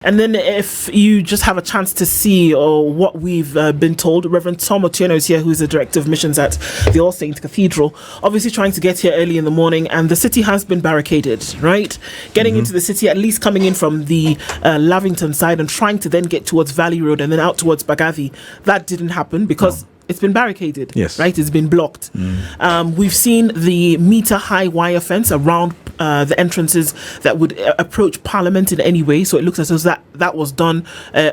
And then if you just have a chance to see what we've been told, Reverend Tom Otieno is here, who's the Director of Missions at the All Saints Cathedral, obviously trying to get here early in the morning, and the city has been barricaded, right? Getting into the city, at least coming in from the Lavington side and trying to then get towards Valley Road and then out towards Bagathi. That didn't happen because it's been barricaded, right? It's been blocked. We've seen the meter-high wire fence around the entrances that would approach Parliament in any way. So it looks as though that was done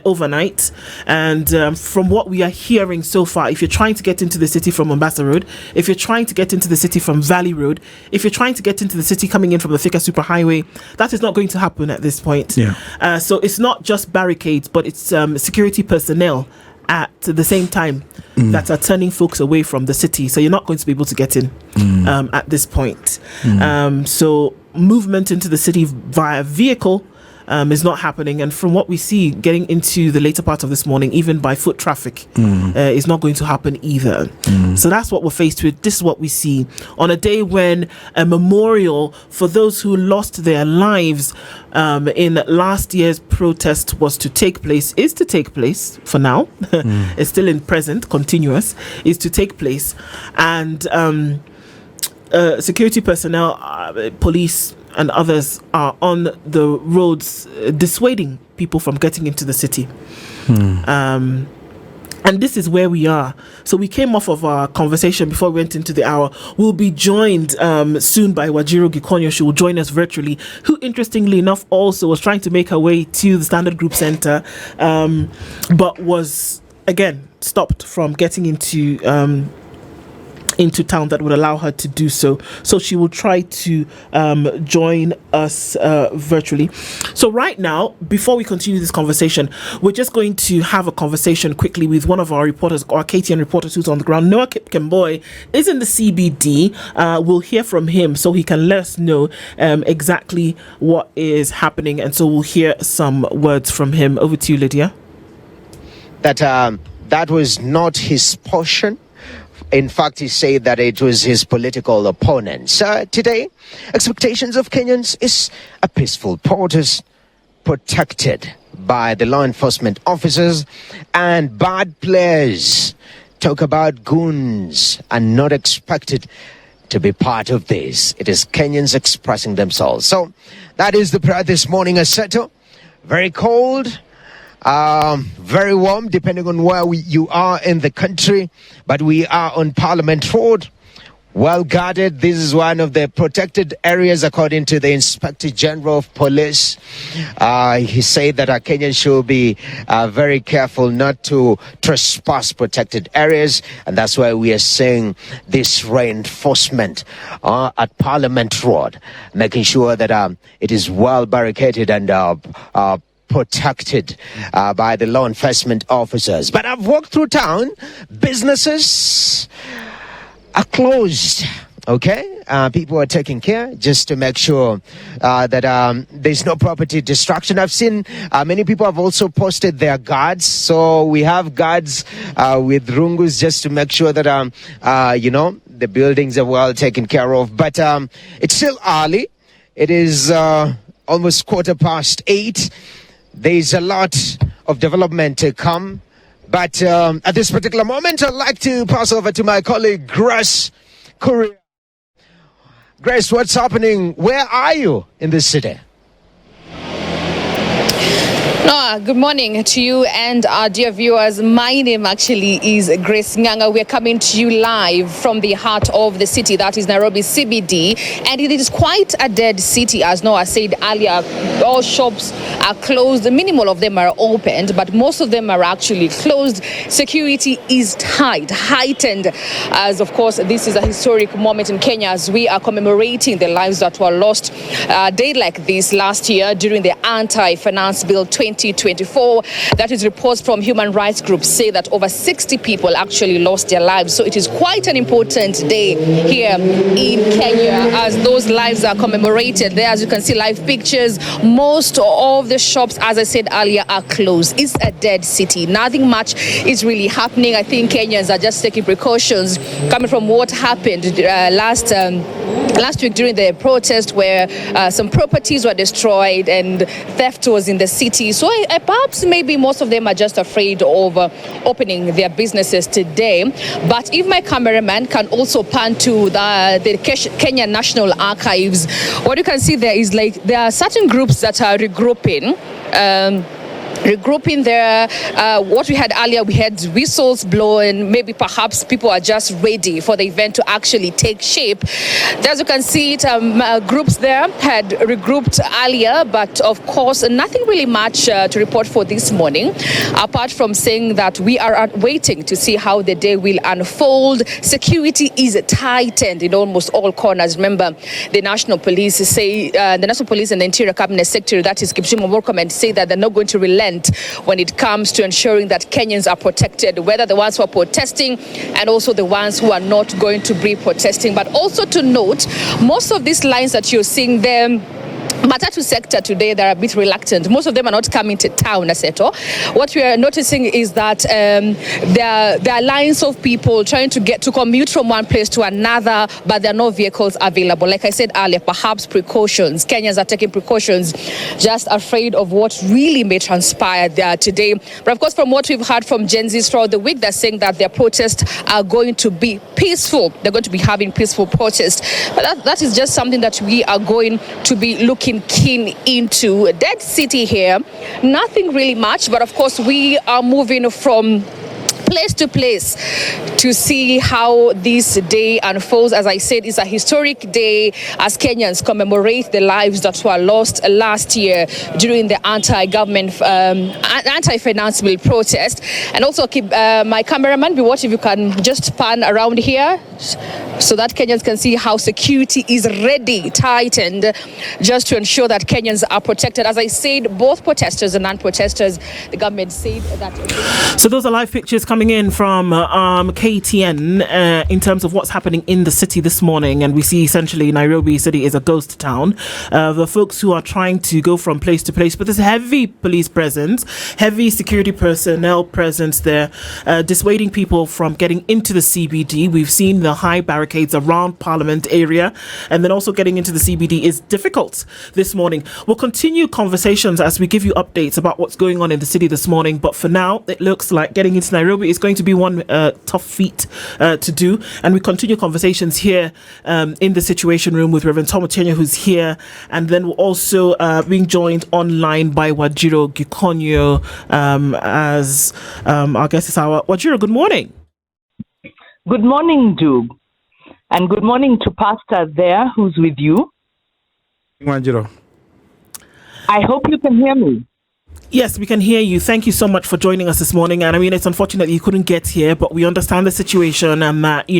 overnight. And from what we are hearing so far, if you're trying to get into the city from Mombasa Road, if you're trying to get into the city from Valley Road, if you're trying to get into the city coming in from the Thika Superhighway, that is not going to happen at this point. So it's not just barricades, but it's security personnel at the same time that are turning folks away from the city. So you're not going to be able to get in at this point. So movement into the city via vehicle is not happening. And from what we see, getting into the later part of this morning, even by foot traffic, is not going to happen either. So that's what we're faced with. This is what we see on a day when a memorial for those who lost their lives in last year's protest is to take place for now. It's still in present, continuous, is to take place. And security personnel, police and others are on the roads dissuading people from getting into the city. And this is where we are. So we came off of our conversation before we went into the hour. We'll be joined soon by Wanjiru Gikonyo. She will join us virtually, who interestingly enough also was trying to make her way to the Standard Group Center, but was again stopped from getting into town that would allow her to do so. So she will try to join us virtually. So right now, before we continue this conversation, we're just going to have a conversation quickly with one of our reporters, our KTN reporters who's on the ground. Noah Kemboy is in the CBD. We'll hear from him so he can let us know exactly what is happening. And so we'll hear some words from him. Over to you, Lydia. That was not his portion. In fact, he said that it was his political opponents. Today, expectations of Kenyans is a peaceful protest protected by the law enforcement officers, and bad players talk about goons are not expected to be part of this. It is Kenyans expressing themselves. So that is the prayer this morning, Aseto. Very cold. Very warm, depending on where you are in the country. But we are on Parliament Road, well guarded. This is one of the protected areas, according to the Inspector General of Police. He said that our Kenyans should be very careful not to trespass protected areas. And that's why we are seeing this reinforcement at Parliament Road, making sure that it is well barricaded and protected by the law enforcement officers. But I've walked through town. Businesses are closed. Okay, people are taking care just to make sure that there's no property destruction. I've seen many people have also posted their guards. So we have guards with rungus just to make sure that the buildings are well taken care of. But it's still early. It is almost 8:15. There's a lot of development to come. But at this particular moment, I'd like to pass over to my colleague, Grace Korea. Grace, what's happening? Where are you in this city? Noah, good morning to you and our dear viewers. My name actually is Grace Nganga. We're coming to you live from the heart of the city, that is Nairobi CBD. And it is quite a dead city, as Noah said earlier. All shops are closed. Minimal of them are opened, but most of them are actually closed. Security is tight, heightened, as of course this is a historic moment in Kenya as we are commemorating the lives that were lost a day like this last year during the Anti-Finance Bill 2024. That is, reports from human rights groups say that over 60 people actually lost their lives. So it is quite an important day here in Kenya as those lives are commemorated. There, as you can see, live pictures. Most of the shops, as I said earlier, are closed. It's a dead city. Nothing much is really happening. I think Kenyans are just taking precautions coming from what happened last last week during the protest where some properties were destroyed and theft was in the city. So perhaps maybe most of them are just afraid of opening their businesses today. But if my cameraman can also pan to the Kenya National Archives, what you can see there is like there are certain groups that are regrouping there. What we had earlier, we had whistles blowing. Maybe perhaps people are just ready for the event to actually take shape. As you can see, groups there had regrouped earlier, but of course, nothing really much to report for this morning, apart from saying that we are waiting to see how the day will unfold. Security is tightened in almost all corners. Remember, the National Police and the Interior Cabinet Secretary, that is Kipchumba Murkomen, say that they're not going to relent when it comes to ensuring that Kenyans are protected, whether the ones who are protesting and also the ones who are not going to be protesting. But also to note, most of these lines that you're seeing there, Matatu sector today, they're a bit reluctant. Most of them are not coming to town, Aseto. What we are noticing is that there are lines of people trying to commute from one place to another, but there are no vehicles available. Like I said earlier, perhaps precautions. Kenyans are taking precautions, just afraid of what really may transpire there today. But of course, from what we've heard from GenZs throughout the week, they're saying that their protests are going to be peaceful. They're going to be having peaceful protests. But that is just something that we are going to be looking keen into. Dead city here, nothing really much, but of course we are moving from place to place to see how this day unfolds. As I said, it's a historic day as Kenyans commemorate the lives that were lost last year during the anti-finance bill protest. And also keep my cameraman, be watching if you can just pan around here so that Kenyans can see how security is ready, tightened, just to ensure that Kenyans are protected. As I said, both protesters and non-protesters, the government said that. So those are live pictures coming in from KTN in terms of what's happening in the city this morning, and we see essentially Nairobi City is a ghost town. The folks who are trying to go from place to place, but there's heavy police presence, heavy security personnel presence there, dissuading people from getting into the CBD. We've seen the high barricades around Parliament area, and then also getting into the CBD is difficult this morning. We'll continue conversations as we give you updates about what's going on in the city this morning, but for now it looks like getting into Nairobi is going to be one tough feat to do, and we continue conversations here in the Situation Room with Reverend Tom Otieno, who's here, and then we're also being joined online by Wanjiru Gikonyo as our guest is our Wanjiru. Good morning. Good morning, Doug, and good morning to Pastor there who's with you. Wanjiru. I hope you can hear me. Yes, we can hear you. Thank you so much for joining us this morning. And I mean, it's unfortunate that you couldn't get here, but we understand the situation and that,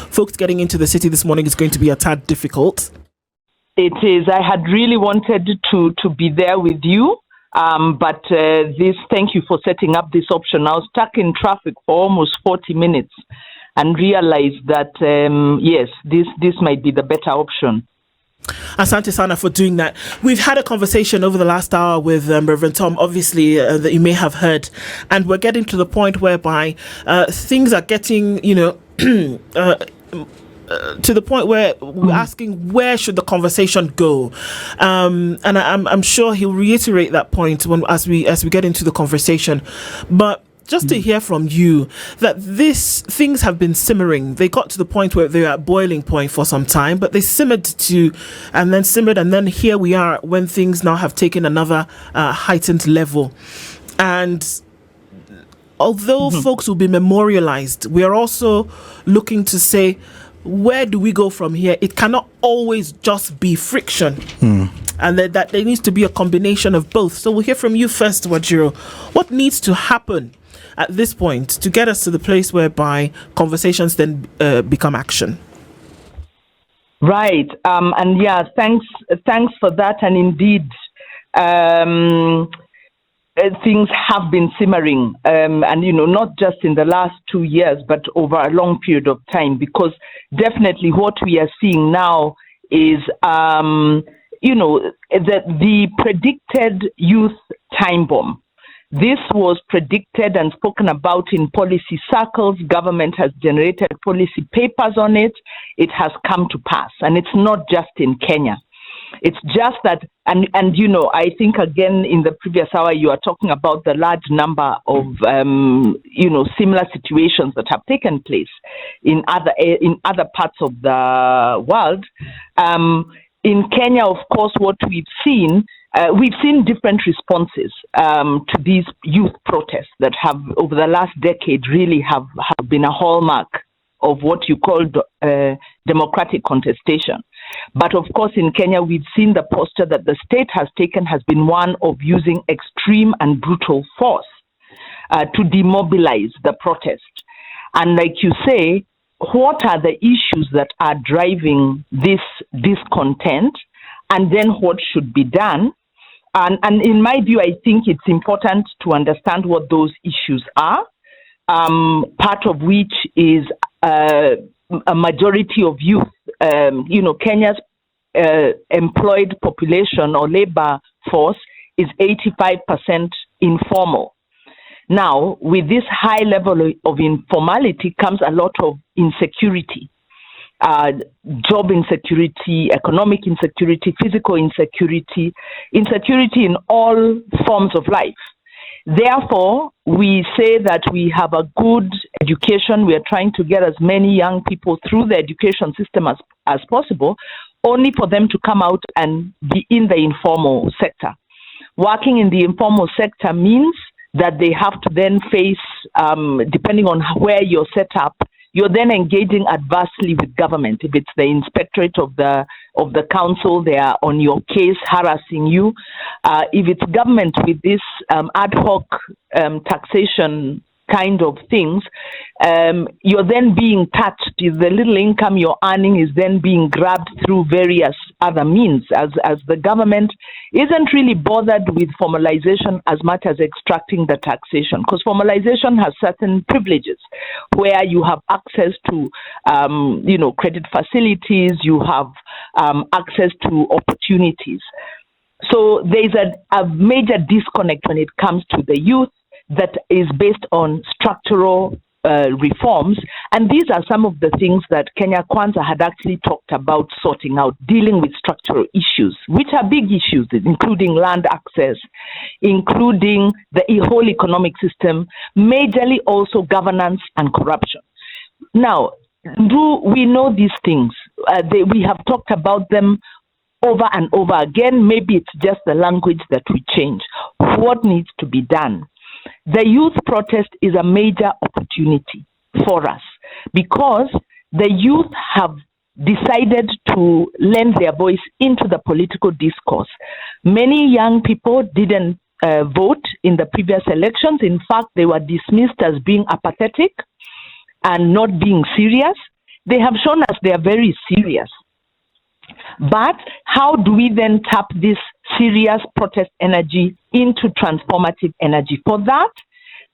folks getting into the city this morning is going to be a tad difficult. It is. I had really wanted to be there with you, but thank you for setting up this option. I was stuck in traffic for almost 40 minutes and realized that, yes, this might be the better option. Asante Sana for doing that. We've had a conversation over the last hour with Reverend Tom, obviously, that you may have heard, and we're getting to the point whereby things are getting, to the point where we're asking where should the conversation go, and I'm sure he'll reiterate that point as we get into the conversation, but just to hear from you that things have been simmering. They got to the point where they were at boiling point for some time, but they simmered and then here we are when things now have taken another heightened level. And although folks will be memorialized, we are also looking to say, where do we go from here? It cannot always just be friction. And that there needs to be a combination of both. So we'll hear from you first, Wanjiru. What needs to happen at this point to get us to the place whereby conversations then become action? Right. And yeah, thanks for that. And indeed, things have been simmering, and not just in the last 2 years, but over a long period of time, because definitely what we are seeing now is the predicted youth time bomb This was predicted and spoken about in policy circles. Government has generated policy papers on it. It has come to pass. And it's not just in Kenya. It's just that, and I think again in the previous hour, you are talking about the large number of, similar situations that have taken place in other parts of the world. In Kenya, of course, what we've seen different responses to these youth protests that have, over the last decade, really have been a hallmark of what you call democratic contestation. But of course, in Kenya, we've seen the posture that the state has taken has been one of using extreme and brutal force to demobilize the protest. And like you say, what are the issues that are driving this discontent, and then what should be done? And in my view, I think it's important to understand what those issues are, part of which is a majority of youth. Kenya's employed population or labor force is 85% informal. Now, with this high level of informality comes a lot of insecurity, job insecurity, economic insecurity, physical insecurity, insecurity in all forms of life. Therefore, we say that we have a good education. We are trying to get as many young people through the education system as possible, only for them to come out and be in the informal sector. Working in the informal sector means that they have to then face, depending on where you're set up, you're then engaging adversely with government. If it's the inspectorate of the council, they are on your case, harassing you. If it's government with this ad hoc taxation kind of things, you're then being touched. The little income you're earning is then being grabbed through various other means, as the government isn't really bothered with formalization as much as extracting the taxation, because formalization has certain privileges where you have access to credit facilities, you have access to opportunities. So there's a major disconnect when it comes to the youth that is based on structural reforms. And these are some of the things that Kenya Kwanza had actually talked about sorting out, dealing with structural issues, which are big issues, including land access, including the whole economic system, majorly also governance and corruption. Now, we know these things? We have talked about them over and over again. Maybe it's just the language that we change. What needs to be done? The youth protest is a major opportunity for us because the youth have decided to lend their voice into the political discourse. Many young people didn't vote in the previous elections. In fact, they were dismissed as being apathetic and not being serious. They have shown us they are very serious. But how do we then tap this serious protest energy into transformative energy? For that,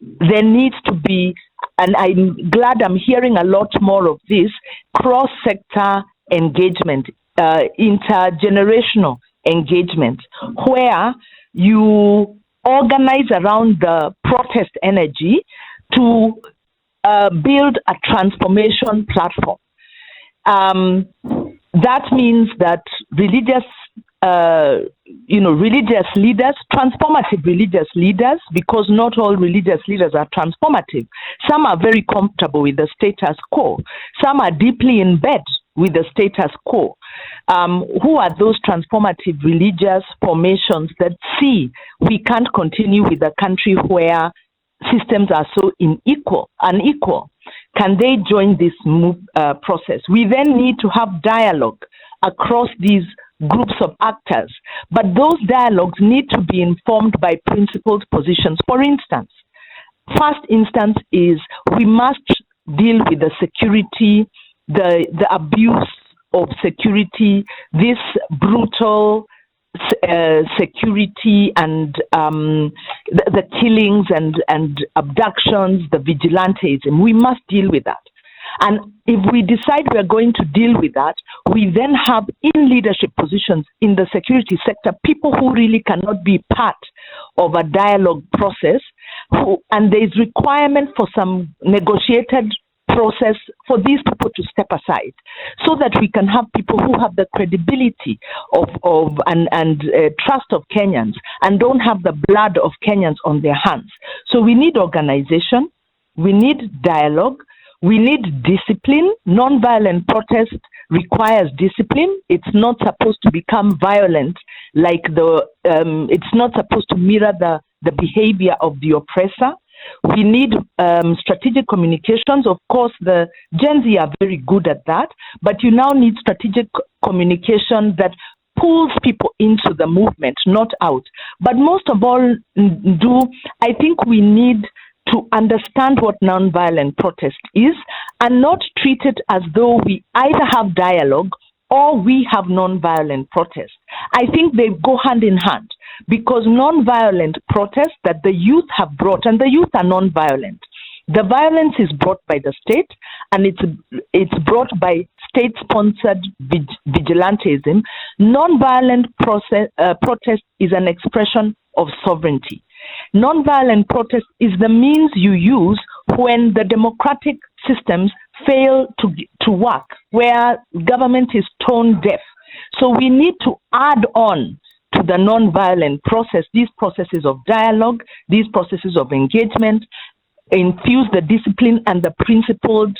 there needs to be, and I'm glad I'm hearing a lot more of this, cross-sector engagement, intergenerational engagement, where you organize around the protest energy to build a transformation platform. That means that religious leaders, transformative religious leaders, because not all religious leaders are transformative. Some are very comfortable with the status quo. Some are deeply in bed with the status quo. Who are those transformative religious formations that see we can't continue with a country where systems are so unequal? Can they join this process? We then need to have dialogue across these groups of actors, but those dialogues need to be informed by principled positions. For instance, first instance is we must deal with the security, the abuse of security, this brutal security and the killings and abductions, the vigilantism. We must deal with that. And if we decide we are going to deal with that, we then have in leadership positions in the security sector people who really cannot be part of a dialogue process, and there is requirement for some negotiated process for these people to step aside, so that we can have people who have the credibility and trust of Kenyans and don't have the blood of Kenyans on their hands. So we need organization, we need dialogue, we need discipline. Non-violent protest requires discipline. It's not supposed to become violent like it's not supposed to mirror the behavior of the oppressor. We need strategic communications. Of course, the GenZs are very good at that, but you now need strategic communication that pulls people into the movement, not out. But most of all, I think we need to understand what nonviolent protest is and not treat it as though we either have dialogue or we have nonviolent protest. I think they go hand in hand, because nonviolent protest that the youth have brought, and the youth are nonviolent. The violence is brought by the state, and it's brought by state-sponsored vigilantism. Nonviolent protest is an expression of sovereignty. Nonviolent protest is the means you use when the democratic systems fail to work, where government is tone deaf. So we need to add on to the non-violent process these processes of dialogue, these processes of engagement, infuse the discipline and the principled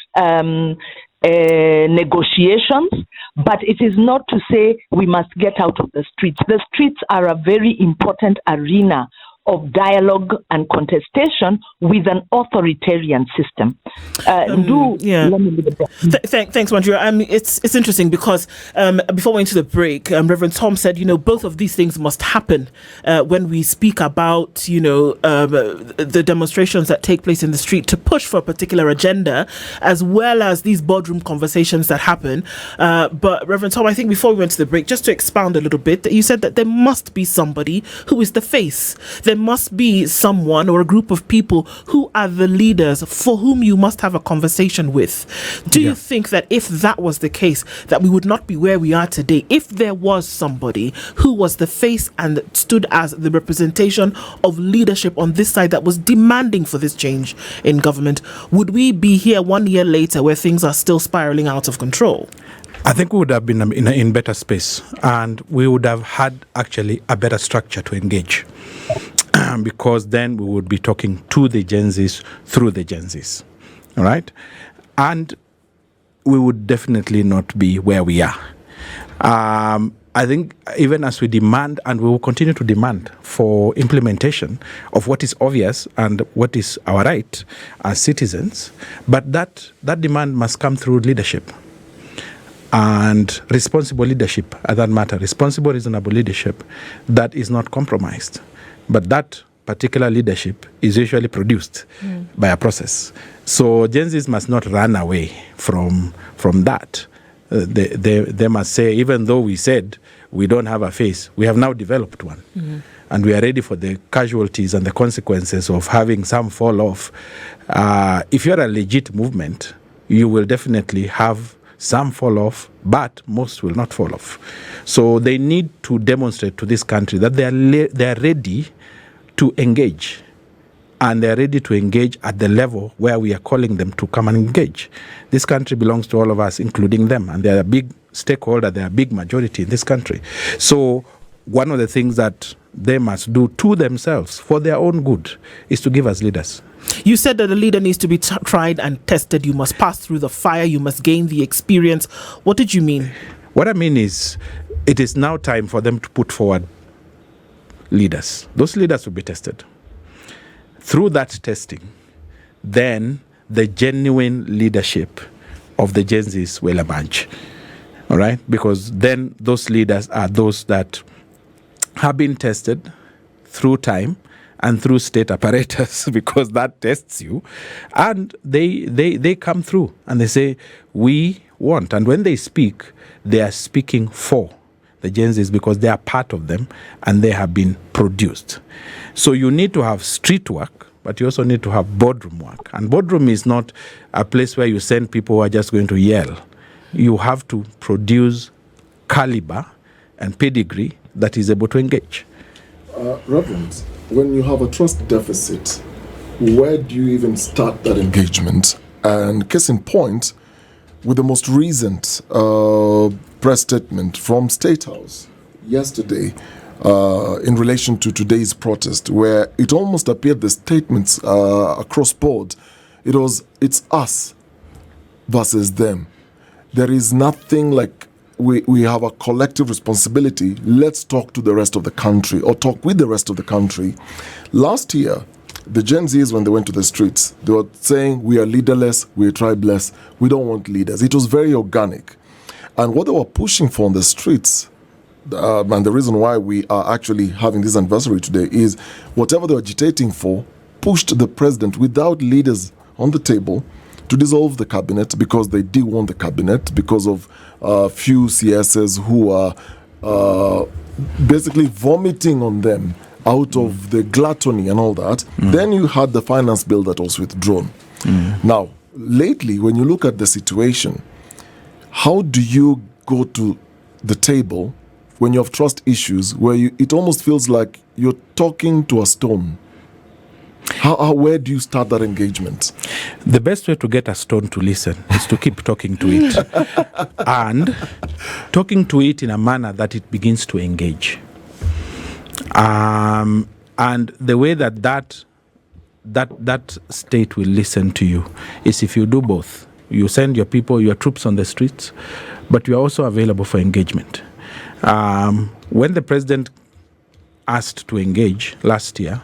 negotiations. But it is not to say we must get out of the streets. The streets are a very important arena of dialogue and contestation with an authoritarian system. Thanks, Wanjiru. It's interesting because before we went to the break, Reverend Tom said, both of these things must happen when we speak about, the demonstrations that take place in the street to push for a particular agenda, as well as these boardroom conversations that happen. But Reverend Tom, I think before we went to the break, just to expound a little bit, that you said that there must be somebody who is the face. There must be someone or a group of people who are the leaders for whom you must have a conversation with. Do you think that if that was the case, that we would not be where we are today? If there was somebody who was the face and stood as the representation of leadership on this side that was demanding for this change in government, would we be here 1 year later where things are still spiraling out of control? I think we would have been in better space, and we would have had actually a better structure to engage. Because then we would be talking to the GenZs through the GenZs, all right? And we would definitely not be where we are. I think even as we demand, and we will continue to demand for implementation of what is obvious and what is our right as citizens, but that demand must come through leadership. And responsible leadership, at that matter, responsible, reasonable leadership that is not compromised. But that particular leadership is usually produced by a process. So GenZs must not run away from that. They must say, even though we said we don't have a face, we have now developed one. And we are ready for the casualties and the consequences of having some fall off. If you're a legit movement, you will definitely have some fall off, but most will not fall off. So they need to demonstrate to this country that they are ready to engage, and they're ready to engage at the level where we are calling them to come and engage. This country belongs to all of us, including them, and they're a big stakeholder, they're a big majority in this country. So one of the things that they must do to themselves for their own good is to give us leaders. You said that a leader needs to be tried and tested. You must pass through the fire. You must gain the experience. What did you mean? What I mean is, it is now time for them to put forward leaders. Those leaders will be tested. Through that testing, then the genuine leadership of the GenZs will emerge. All right? Because then those leaders are those that have been tested through time and through state apparatus, because that tests you. And they come through and they say, we want. And when they speak, they are speaking for the GenZs because they are part of them and they have been produced. So you need to have street work but you also need to have boardroom work. And boardroom is not a place where you send people who are just going to yell. You have to produce caliber and pedigree that is able to engage. Reverend, when you have a trust deficit, where do you even start that engagement? And case in point, with the most recent press statement from State House yesterday in relation to today's protest, where it almost appeared the statements across board, it's us versus them. There is nothing like we have a collective responsibility. Let's talk to the rest of the country, or talk with the rest of the country. Last year, the GenZs, when they went to the streets, they were saying, we are leaderless, we are tribeless, we don't want leaders. It was very organic. And what they were pushing for on the streets, and the reason why we are actually having this anniversary today, is whatever they were agitating for pushed the president without leaders on the table to dissolve the cabinet, because they did want the cabinet because of few CSs who are basically vomiting on them out of the gluttony and all that. Then you had the finance bill that was withdrawn. Now, lately, when you look at the situation, how do you go to the table when you have trust issues where it almost feels like you're talking to a stone? Where do you start that engagement? The best way to get a stone to listen is to keep talking to it, and talking to it in a manner that it begins to engage. And the way that state will listen to you is if you do both. You send your people, your troops on the streets, but you are also available for engagement. When the president asked to engage last year,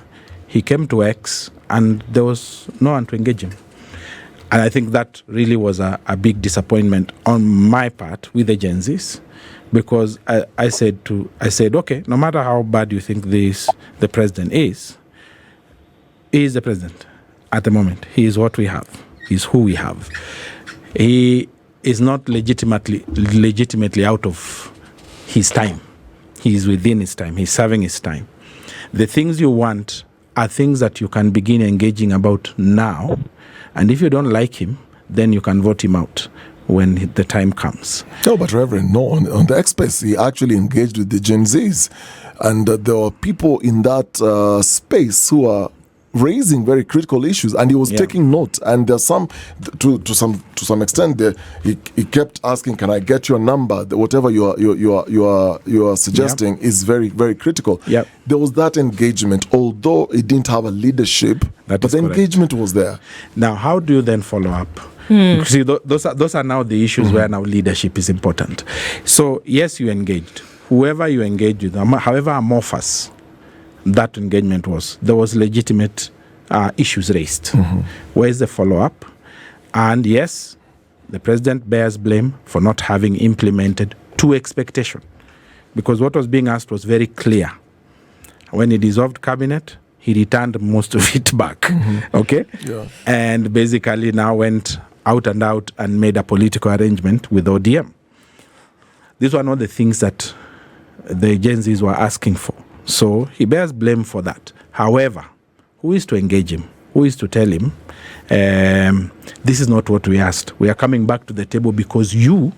he came to X and there was no one to engage him. And I think that really was a big disappointment on my part with the GenZs, because I said, okay, no matter how bad you think the president is, he is the president at the moment. He is what we have. He is who we have. He is not legitimately out of his time. He is within his time. He's serving his time. The things you want are things that you can begin engaging about now. And if you don't like him, then you can vote him out when the time comes. No, but Reverend, no, on the Express, he actually engaged with the GenZs. And there were people in that space who are raising very critical issues, and he was taking note. And there's some, to some extent, he kept asking, "Can I get your number?" Whatever you are suggesting is very, very critical. Yep. There was that engagement, although it didn't have a leadership, but the engagement was there. Now, how do you then follow up? See, those are now the issues where now leadership is important. So yes, you engaged. Whoever you engaged with, however amorphous that engagement was, there was legitimate issues raised. Where is the follow-up? And yes, the president bears blame for not having implemented to expectation, because what was being asked was very clear. When he dissolved cabinet, he returned most of it back. Okay? Yeah. And basically now went out and made a political arrangement with ODM. These were not the things that the GenZs were asking for. So he bears blame for that. However, who is to engage him? Who is to tell him, this is not what we asked. We are coming back to the table because you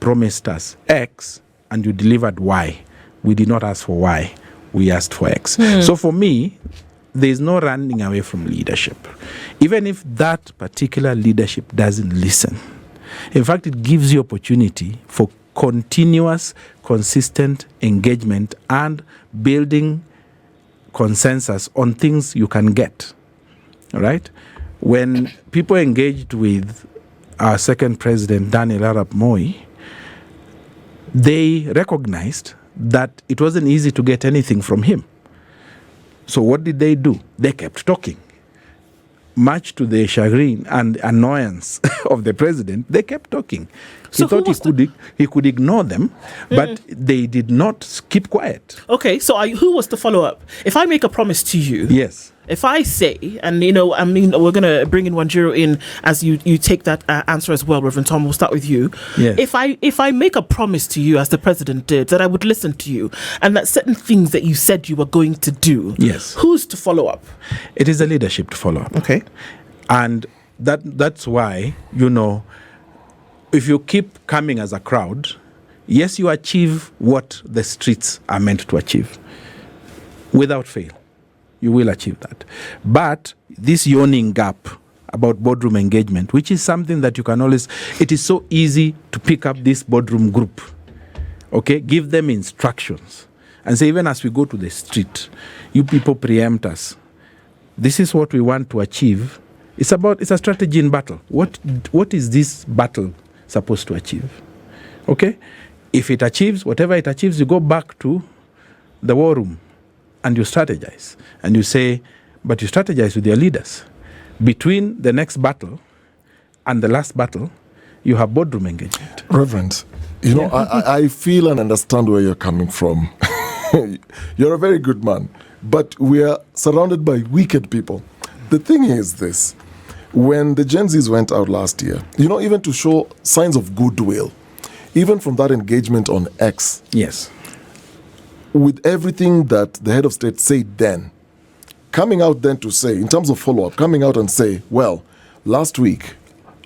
promised us X and you delivered Y. We did not ask for Y. We asked for X. So for me, there is no running away from leadership. Even if that particular leadership doesn't listen. In fact, it gives you opportunity for continuous, consistent engagement and building consensus on things you can get. All right? When people engaged with our second president, Daniel Arap Moi, they recognized that it wasn't easy to get anything from him. So what did they do? They kept talking. Much to the chagrin and annoyance of the president, they kept talking. He thought he could ignore them, but they did not keep quiet. Okay, so who was the follow-up? If I make a promise to you, Yes, If I say, and we're going to bring in Wanjiru in as you take that answer as well, Reverend Tom, we'll start with you. Yes. If I make a promise to you, as the president did, that I would listen to you, and that certain things that you said you were going to do, yes, who's to follow up? It is the leadership to follow up. Okay. And that's why, if you keep coming as a crowd, yes, you achieve what the streets are meant to achieve. Without fail, you will achieve that. But this yawning gap about boardroom engagement, which is something that you can always, it is so easy to pick up this boardroom group, okay? Give them instructions and say, even as we go to the street, you people preempt us. This is what we want to achieve. It's a strategy in battle. What is this battle supposed to achieve? Okay? If it achieves, whatever it achieves, you go back to the war room and you strategize. And you say, but you strategize with your leaders. Between the next battle and the last battle, you have boardroom engagement. Reverend, I feel and understand where you're coming from. You're a very good man, but we are surrounded by wicked people. The thing is this, when the GenZs went out last year, even to show signs of goodwill, even from that engagement on X, yes, with everything that the head of state said then, coming out then to say, in terms of follow-up, coming out and say, well, last week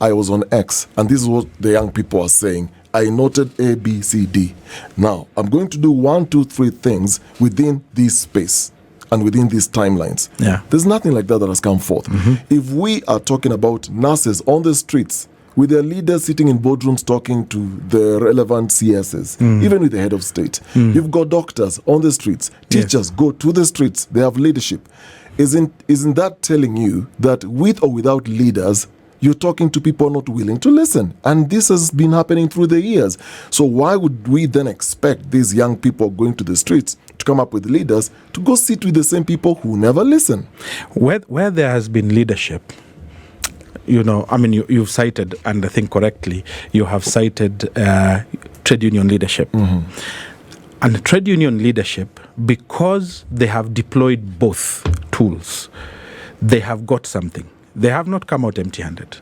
I was on X, and this is what the young people are saying. I noted A, B, C, D. Now, I'm going to do 1, 2, 3 things within this space and within these timelines. Yeah. There's nothing like that has come forth. Mm-hmm. If we are talking about nurses on the streets, with their leaders sitting in boardrooms talking to the relevant CSs, even with the head of state. You've got doctors on the streets, teachers go to the streets, they have leadership. Isn't that telling you that with or without leaders, you're talking to people not willing to listen? And this has been happening through the years. So why would we then expect these young people going to the streets to come up with leaders to go sit with the same people who never listen? Where there has been leadership, you've cited, and I think correctly, you have cited trade union leadership. Mm-hmm. And trade union leadership, because they have deployed both tools, they have got something. They have not come out empty-handed.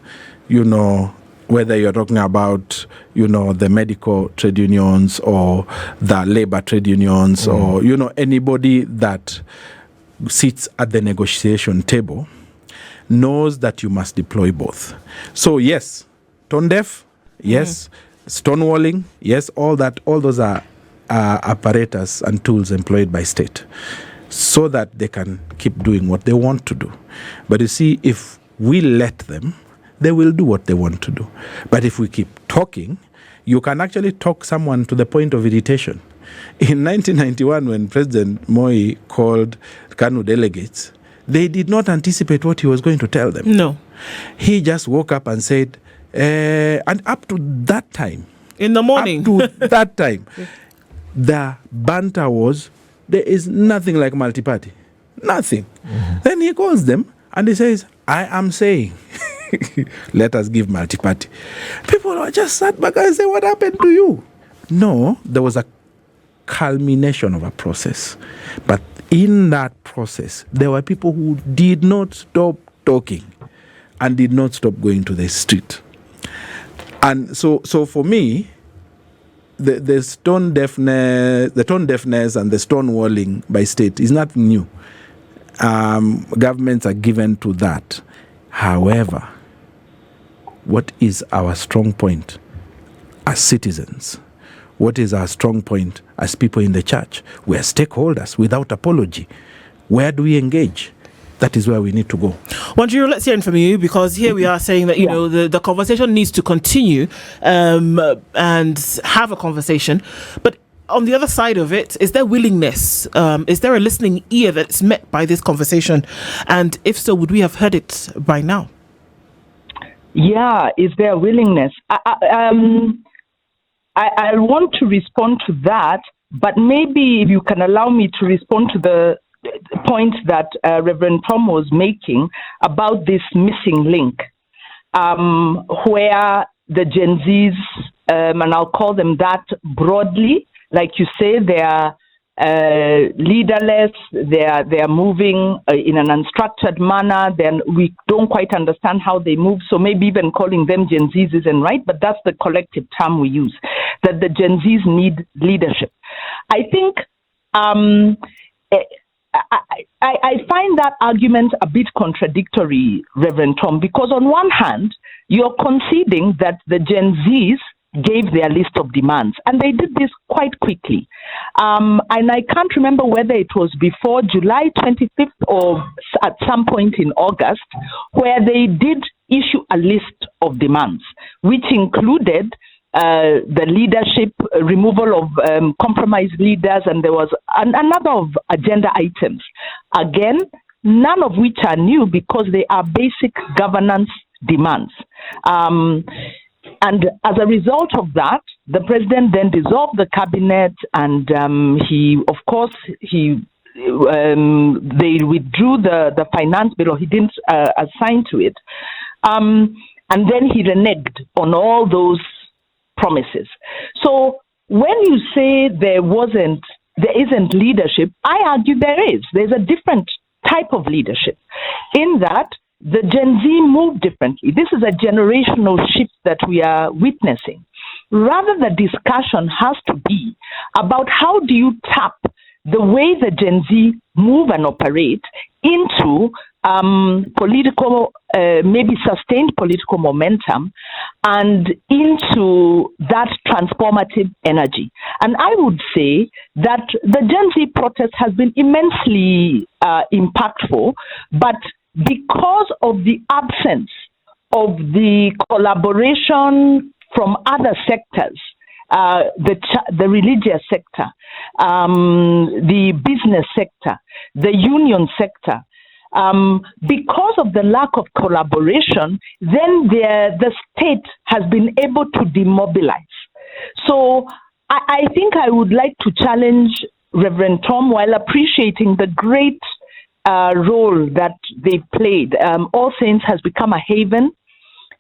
Whether you're talking about, the medical trade unions or the labor trade unions or, anybody that sits at the negotiation table, knows that you must deploy both. So yes, tone deaf, yes, stonewalling, yes, all those are apparatus and tools employed by state so that they can keep doing what they want to do. But you see, if we let them, they will do what they want to do. But if we keep talking, you can actually talk someone to the point of irritation. In 1991, when President Moi called KANU delegates, they did not anticipate what he was going to tell them. No. He just woke up and said, and up to that time, in the morning, the banter was, there is nothing like multi-party. Nothing. Mm-hmm. Then he calls them and he says, I am saying, let us give multi-party. People are just sat back and say, what happened to you? No, there was a culmination of a process. But in that process, there were people who did not stop talking and did not stop going to the street. And so for me, the tone deafness and the stonewalling by state is nothing new. Governments are given to that. However, what is our strong point as citizens? What is our strong point as people in the church? We are stakeholders without apology. Where do we engage? That is where we need to go. Wanjiru, let's hear from you, because here we are saying that, the conversation needs to continue and have a conversation. But on the other side of it, is there willingness? Is there a listening ear that's met by this conversation? And if so, would we have heard it by now? Yeah, is there a willingness? I want to respond to that, but maybe if you can allow me to respond to the point that Reverend Tom was making about this missing link, where the GenZs, and I'll call them that broadly, like you say, they are leaderless. They are moving in an unstructured manner. Then we don't quite understand how they move. So maybe even calling them GenZs isn't right, but that's the collective term we use, that the GenZs need leadership. I think I find that argument a bit contradictory, Reverend Tom, because on one hand, you're conceding that the GenZs gave their list of demands, and they did this quite quickly. And I can't remember whether it was before July 25th or at some point in August, where they did issue a list of demands, which included the leadership, removal of compromised leaders, and there was another of agenda items. Again, none of which are new because they are basic governance demands. And as a result of that, the president then dissolved the cabinet, and they withdrew the finance bill, or he didn't assign to it, and then he reneged on all those promises. So when you say there isn't leadership, I argue there is. There's a different type of leadership in that the Gen Z move differently. This is a generational shift that we are witnessing. Rather, the discussion has to be about how do you tap the way the Gen Z move and operate into political, maybe sustained political momentum, and into that transformative energy. And I would say that the Gen Z protest has been immensely impactful, but because of the absence of the collaboration from other sectors, the religious sector, the business sector, the union sector, because of the lack of collaboration, then the state has been able to demobilize. So I think I would like to challenge Reverend Tom, while appreciating the great role that they played. All Saints has become a haven.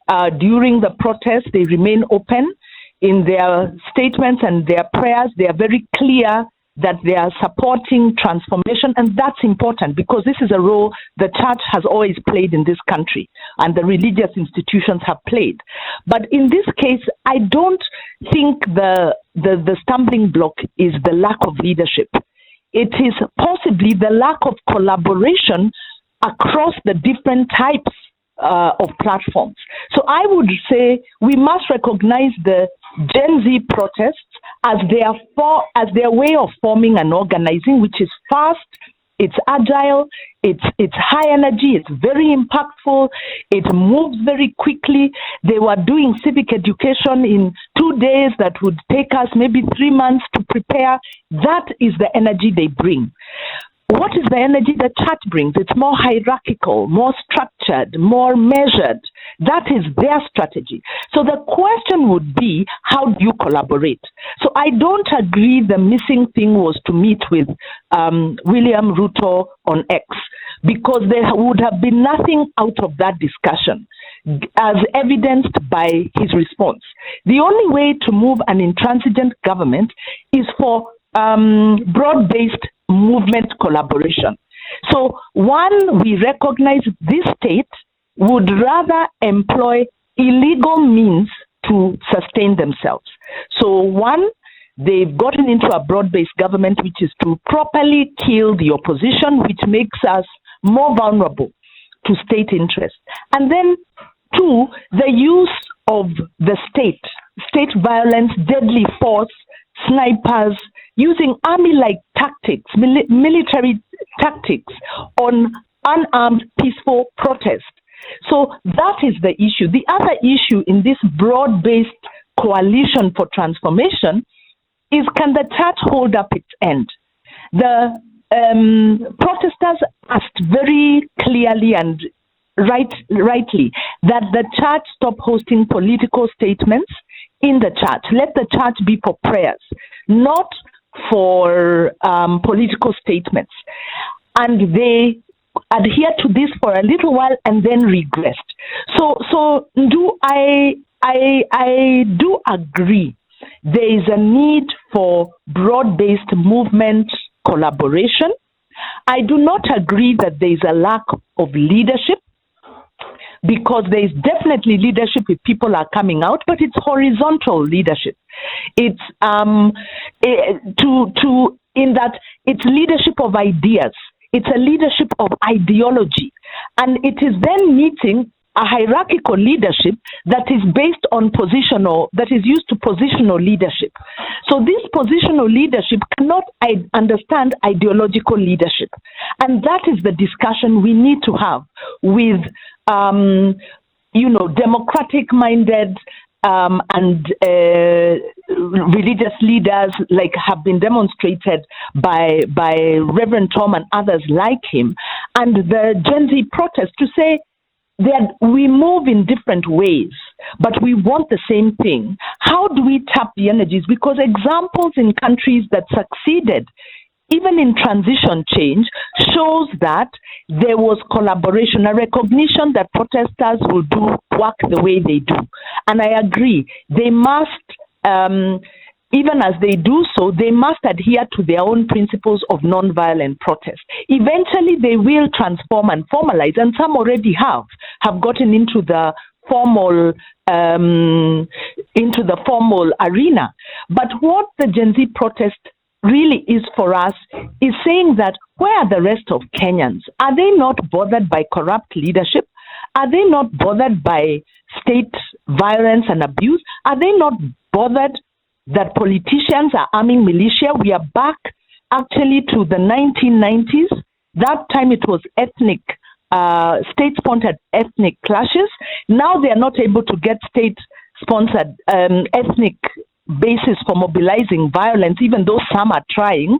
During the protest, they remain open in their statements and their prayers. They are very clear that they are supporting transformation, and that's important because this is a role the church has always played in this country and the religious institutions have played. But in this case, I don't think the stumbling block is the lack of leadership. It is possibly the lack of collaboration across the different types of platforms. So I would say we must recognize the Gen Z protests as their way of forming and organizing, which is fast, it's agile, it's high energy, it's very impactful, it moves very quickly. They were doing civic education in 2 days that would take us maybe 3 months to prepare. That is the energy they bring. What is the energy the church brings? It's more hierarchical, more structured, more measured. That is their strategy. So the question would be, how do you collaborate? So I don't agree the missing thing was to meet with William Ruto on X, because there would have been nothing out of that discussion, as evidenced by his response. The only way to move an intransigent government is for broad-based movement collaboration. So one, we recognize this state would rather employ illegal means to sustain themselves. So one, they've gotten into a broad-based government, which is to properly kill the opposition, which makes us more vulnerable to state interest. And then two, the use of the state violence, deadly force, snipers, using army-like tactics, military tactics on unarmed peaceful protest. So that is the issue. The other issue in this broad-based coalition for transformation is, can the church hold up its end? The protesters asked very clearly and rightly that the church stop hosting political statements in the church. Let the church be for prayers, not for political statements. And they adhered to this for a little while and then regressed. So I do agree there is a need for broad-based movement collaboration. I do not agree that there is a lack of leadership, because there is definitely leadership if people are coming out, but it's horizontal leadership. It's in that it's leadership of ideas. It's a leadership of ideology, and it is then meeting a hierarchical leadership that is based on that is used to positional leadership. So this positional leadership cannot understand ideological leadership. And that is the discussion we need to have with, democratic-minded and religious leaders, like have been demonstrated by Reverend Tom and others like him, and the Gen Z protest, to say that we move in different ways, but we want the same thing. How do we tap the energies? Because examples in countries that succeeded, even in transition change, shows that there was collaboration, a recognition that protesters will do work the way they do. And I agree, they must, even as they do so, they must adhere to their own principles of nonviolent protest. Eventually, they will transform and formalize, and some already have gotten into the formal arena. But what the Gen Z protest really is for us is saying that, where are the rest of Kenyans? Are they not bothered by corrupt leadership? Are they not bothered by state violence and abuse? Are they not bothered that politicians are arming militia? We are back actually to the 1990s. That time it was state-sponsored ethnic clashes. Now they are not able to get state-sponsored ethnic basis for mobilizing violence, even though some are trying.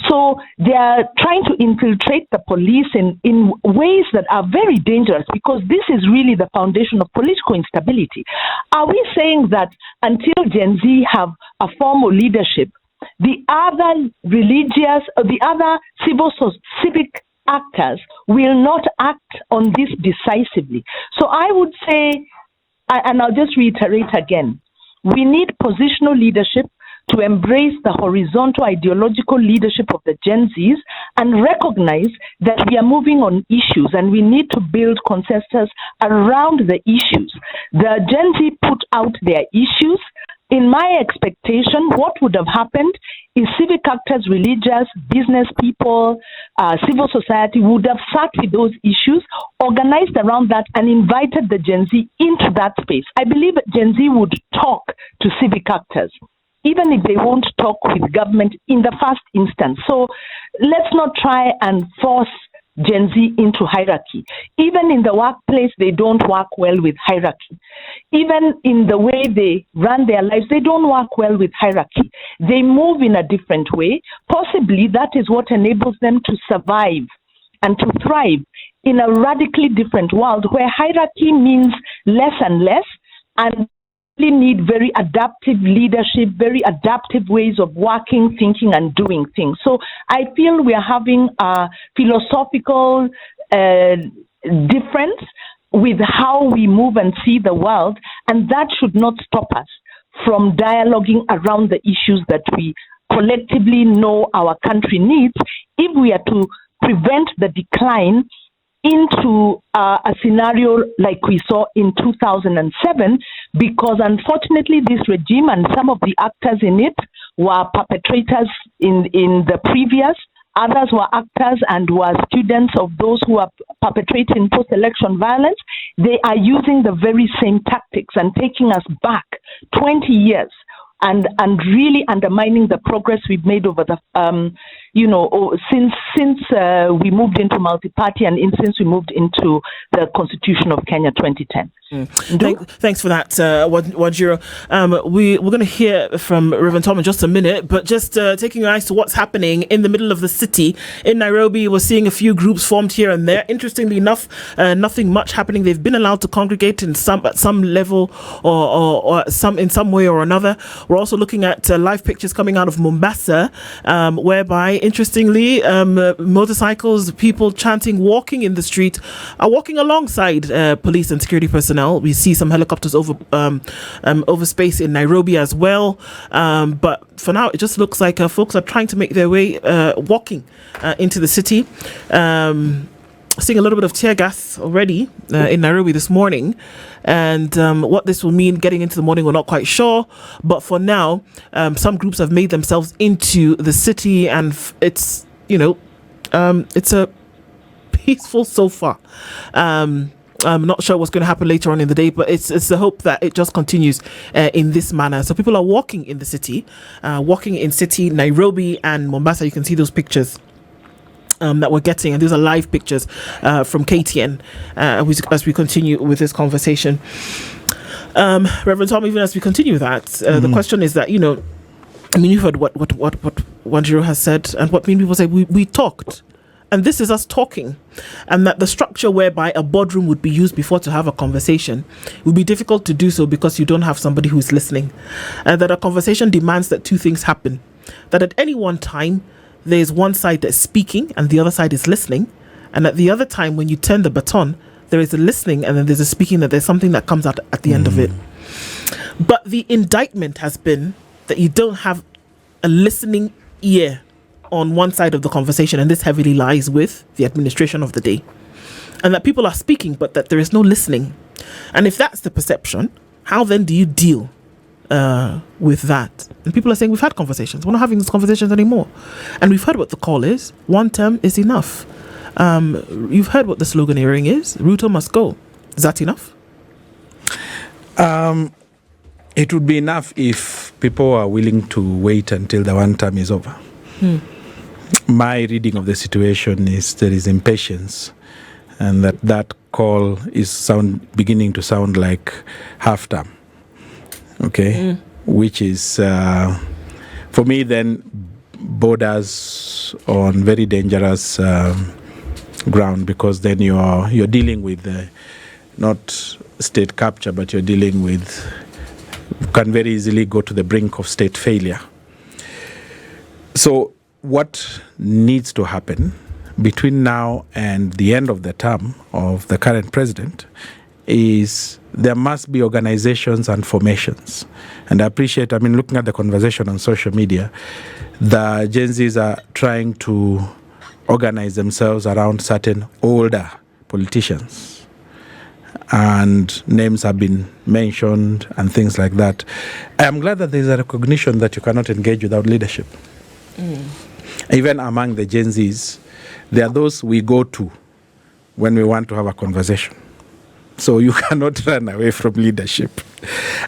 So they are trying to infiltrate the police in ways that are very dangerous, because this is really the foundation of political instability. Are we saying that until Gen Z have a formal leadership, the other religious or the other civic actors will not act on this decisively? So I would say, and I'll just reiterate again, we need positional leadership to embrace the horizontal ideological leadership of the Gen Zs and recognize that we are moving on issues and we need to build consensus around the issues. The Gen Z put out their issues. In my expectation, what would have happened is civic actors, religious, business people, civil society would have sat with those issues, organized around that, and invited the Gen Z into that space. I believe Gen Z would talk to civic actors, even if they won't talk with government in the first instance. So let's not try and force Gen Z into hierarchy. Even in the workplace, they don't work well with hierarchy. Even in the way they run their lives, they don't work well with hierarchy. They move in a different way. Possibly that is what enables them to survive and to thrive in a radically different world where hierarchy means less and less, and we need very adaptive leadership, very adaptive ways of working, thinking, and doing things. So I feel we are having a philosophical difference with how we move and see the world, and that should not stop us from dialoguing around the issues that we collectively know our country needs, if we are to prevent the decline into a scenario like we saw in 2007, because unfortunately this regime and some of the actors in it were perpetrators in the previous. Others were actors and were students of those who are perpetrating post-election violence. They are using the very same tactics and taking us back 20 years and really undermining the progress we've made over the since we moved into multi-party and since we moved into the Constitution of Kenya 2010. Thanks for that, Wanjiru. We're going to hear from Reverend Tom in just a minute, but just taking your eyes to what's happening in the middle of the city. In Nairobi, we're seeing a few groups formed here and there. Interestingly enough, nothing much happening. They've been allowed to congregate at some level or in some way or another. We're also looking at live pictures coming out of Mombasa, whereby interestingly, motorcycles, people chanting, walking in the street, are walking alongside police and security personnel. We see some helicopters over space in Nairobi as well. But for now, it just looks like folks are trying to make their way walking into the city. Seeing a little bit of tear gas already in Nairobi this morning, and what this will mean getting into the morning, we're not quite sure. But for now, some groups have made themselves into the city, and it's it's a peaceful so far. I'm not sure what's going to happen later on in the day, but it's the hope that it just continues in this manner. So people are walking in the city, Nairobi and Mombasa. You can see those pictures that we're getting, and these are live pictures from KTN as we continue with this conversation. Reverend Tom, even as we continue that, the question is that, you've heard what Wanjiru has said, and what many people say, we talked, and this is us talking, and that the structure whereby a boardroom would be used before to have a conversation would be difficult to do so because you don't have somebody who's listening, and that a conversation demands that two things happen, that at any one time there's one side that's speaking and the other side is listening, and at the other time when you turn the baton, there is a listening and then there's a speaking, that there's something that comes out at the end of it. But the indictment has been that you don't have a listening ear on one side of the conversation, and this heavily lies with the administration of the day, and that people are speaking but that there is no listening. And if that's the perception, how then do you deal with that? And people are saying, we've had conversations, we're not having these conversations anymore, and we've heard what the call is. One term is enough. You've heard what the slogan hearing is, Ruto must go. Is that enough? It would be enough if people are willing to wait until the one term is over. My reading of the situation is there is impatience, and that call is beginning to sound like half term. Okay, which is for me then borders on very dangerous ground, because then you're dealing with not state capture, but you're dealing with, can very easily go to the brink of state failure. So what needs to happen between now and the end of the term of the current president is there must be organizations and formations. And I appreciate, looking at the conversation on social media, the GenZs are trying to organize themselves around certain older politicians. And names have been mentioned and things like that. I am glad that there is a recognition that you cannot engage without leadership. Even among the GenZs, there are those we go to when we want to have a conversation. So you cannot run away from leadership.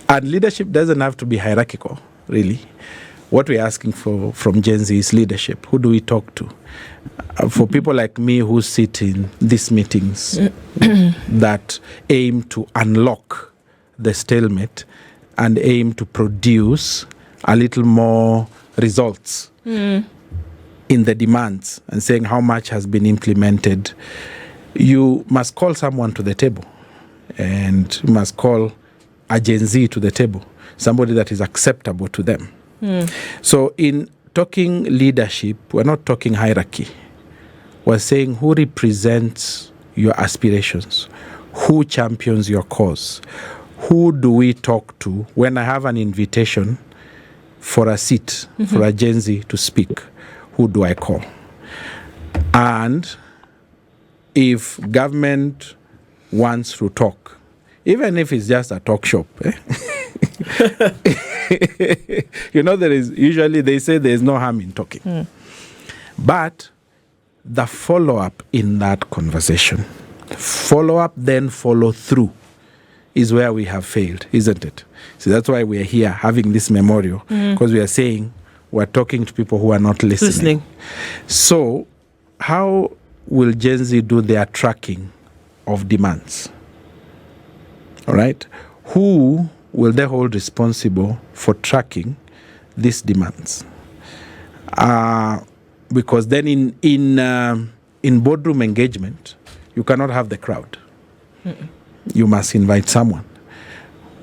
And leadership doesn't have to be hierarchical, really. What we're asking for from Gen Z is leadership. Who do we talk to? For people like me who sit in these meetings that aim to unlock the stalemate and aim to produce a little more results in the demands and saying how much has been implemented, you must call someone to the table. And you must call a Gen Z to the table, somebody that is acceptable to them. So in talking leadership, we're not talking hierarchy. We're saying who represents your aspirations, who champions your cause, who do we talk to when I have an invitation for a seat, for a Gen Z to speak, who do I call? And if government wants to talk, even if it's just a talk shop, there is usually, they say there is no harm in talking. But the follow-up in that conversation, follow-up then follow through, is where we have failed, isn't it? So that's why we are here having this memorial, because we are saying we're talking to people who are not listening. So how will Gen Z do their tracking of demands? All right? Who will they hold responsible for tracking these demands? Because then in boardroom engagement, you cannot have the crowd. You must invite someone.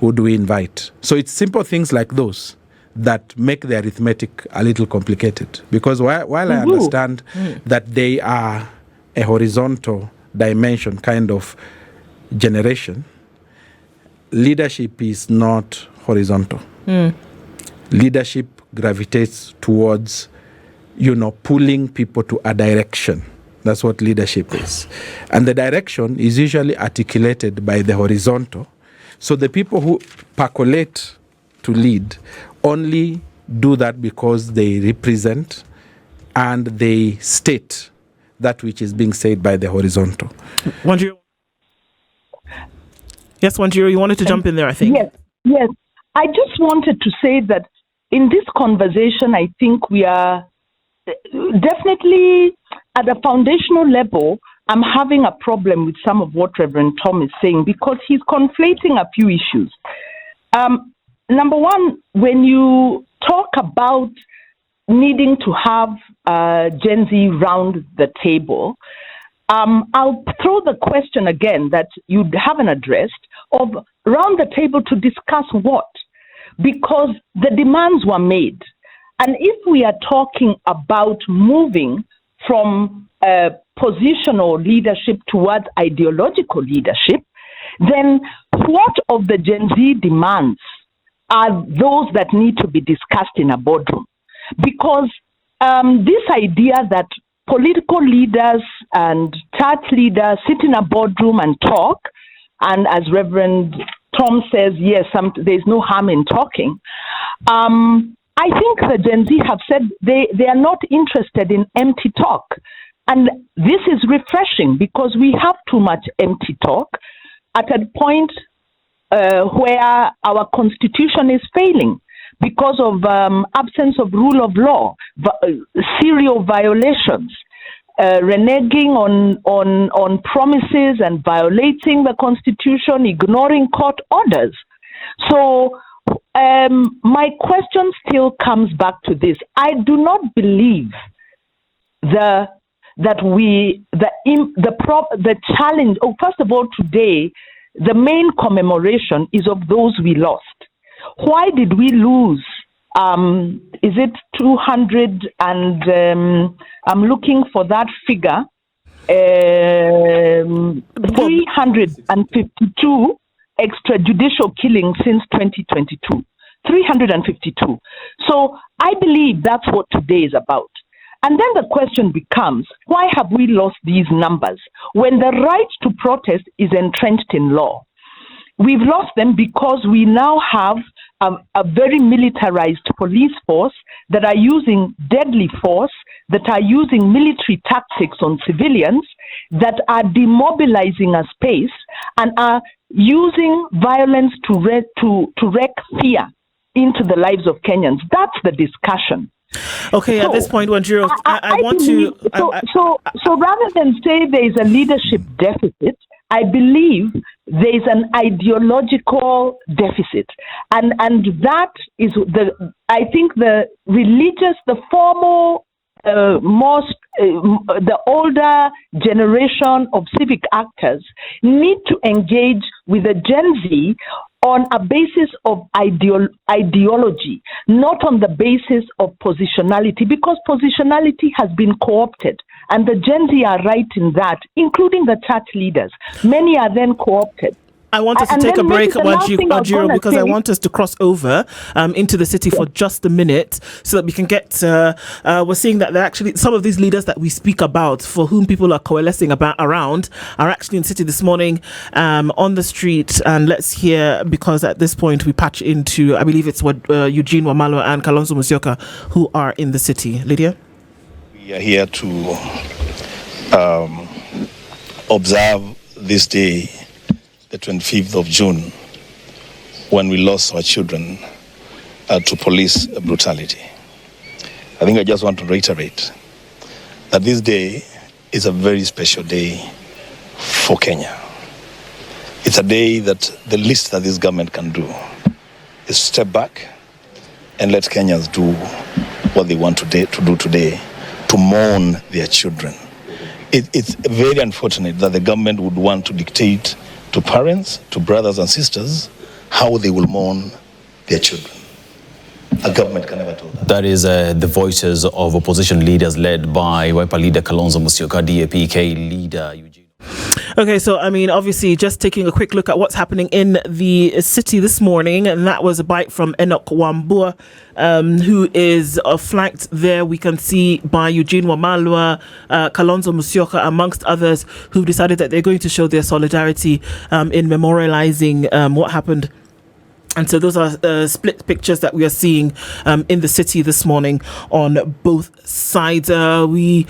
Who do we invite? So it's simple things like those that make the arithmetic a little complicated. Because while I understand that they are a horizontal dimension kind of generation, leadership is not horizontal. Leadership gravitates towards, pulling people to a direction. That's what leadership is. And the direction is usually articulated by the horizontal. So the people who percolate to lead only do that because they represent and they state that which is being said by the horizontal. Wanjiru? Yes, Wanjiru, you wanted to jump in there, I think. Yes. I just wanted to say that in this conversation, I think we are definitely at a foundational level. I'm having a problem with some of what Reverend Tom is saying because he's conflating a few issues. Number one, when you talk about needing to have Gen Z round the table, I'll throw the question again that you haven't addressed of round the table to discuss what? Because the demands were made. And if we are talking about moving from positional leadership towards ideological leadership, then what of the Gen Z demands are those that need to be discussed in a boardroom? Because this idea that political leaders and church leaders sit in a boardroom and talk, and as Reverend Tom says, yes, there's no harm in talking. I think the Gen Z have said they are not interested in empty talk. And this is refreshing because we have too much empty talk at a point where our constitution is failing because of absence of rule of law, serial violations, reneging on promises and violating the constitution, ignoring court orders. So my question still comes back to this. I do not believe the challenge. Oh, first of all, today the main commemoration is of those we lost. Why did we lose? Is it 200 and I'm looking for that figure, 352 extrajudicial killings since 2022. 352. So I believe that's what today is about. And then the question becomes, why have we lost these numbers when the right to protest is entrenched in law? We've lost them because we now have a very militarized police force that are using deadly force, that are using military tactics on civilians, that are demobilizing a space and are using violence to wreak fear into the lives of Kenyans. That's the discussion. Okay, so, at this point, Wanjiru, I want to... So rather than say there is a leadership deficit, I believe there is an ideological deficit. And that is, I think the religious, the formal, the older generation of civic actors need to engage with the Gen Z on a basis of ideology, not on the basis of positionality, because positionality has been co-opted. And the Gen Z are right in that, including the church leaders. Many are then co-opted. I want us to take a break, Wanjiru, because I want us to cross over into the city for just a minute so that we can get, we're seeing that actually some of these leaders that we speak about, for whom people are coalescing around, are actually in the city this morning on the street. And let's hear, because at this point we patch into, I believe it's what Eugene Wamalo and Kalonzo Musyoka who are in the city. Lydia? We are here to observe this day, the 25th of June, when we lost our children to police brutality. I think I just want to reiterate that this day is a very special day for Kenya. It's a day that the least that this government can do is step back and let Kenyans do what they want to do today, to mourn their children. It's very unfortunate that the government would want to dictate to parents, to brothers and sisters, how they will mourn their children. A government can never do that. That is the voices of opposition leaders led by Wiper leader Kalonzo Musyoka, DAP-K leader Eugene. Okay, so I mean, obviously, just taking a quick look at what's happening in the city this morning, and that was a bite from Enoch Wambua, who is flanked there. We can see by Eugene Wamalwa, Kalonzo Musyoka, amongst others, who've decided that they're going to show their solidarity in memorializing what happened. And so those are split pictures that we are seeing in the city this morning on both sides. We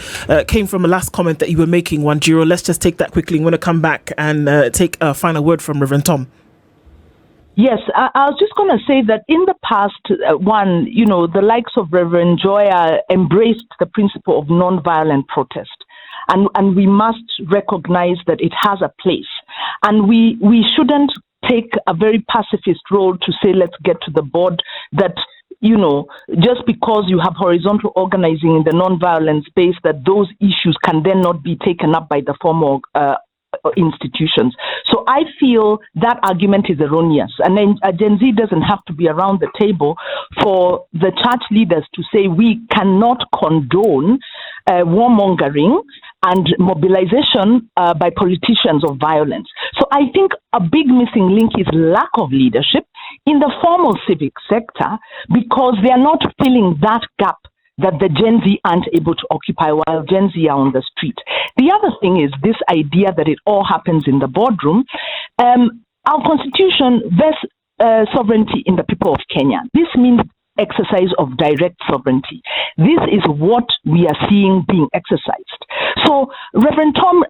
came from a last comment that you were making, Wanjiru. Let's just take that quickly. I'm going to come back and take a final word from Reverend Tom. Yes, I was just going to say that in the past, the likes of Reverend Joya embraced the principle of non-violent protest. And we must recognize that it has a place. And we shouldn't take a very pacifist role to say, let's get to the board, that, just because you have horizontal organizing in the non-violent space, that those issues can then not be taken up by the formal institutions. So I feel that argument is erroneous. And then a Gen Z doesn't have to be around the table for the church leaders to say we cannot condone warmongering and mobilization by politicians of violence. So I think a big missing link is lack of leadership in the formal civic sector, because they are not filling that gap that the Gen Z aren't able to occupy while Gen Z are on the street. The other thing is this idea that it all happens in the boardroom. Our constitution vests sovereignty in the people of Kenya. This means exercise of direct sovereignty. This is what we are seeing being exercised. So, Reverend Tom,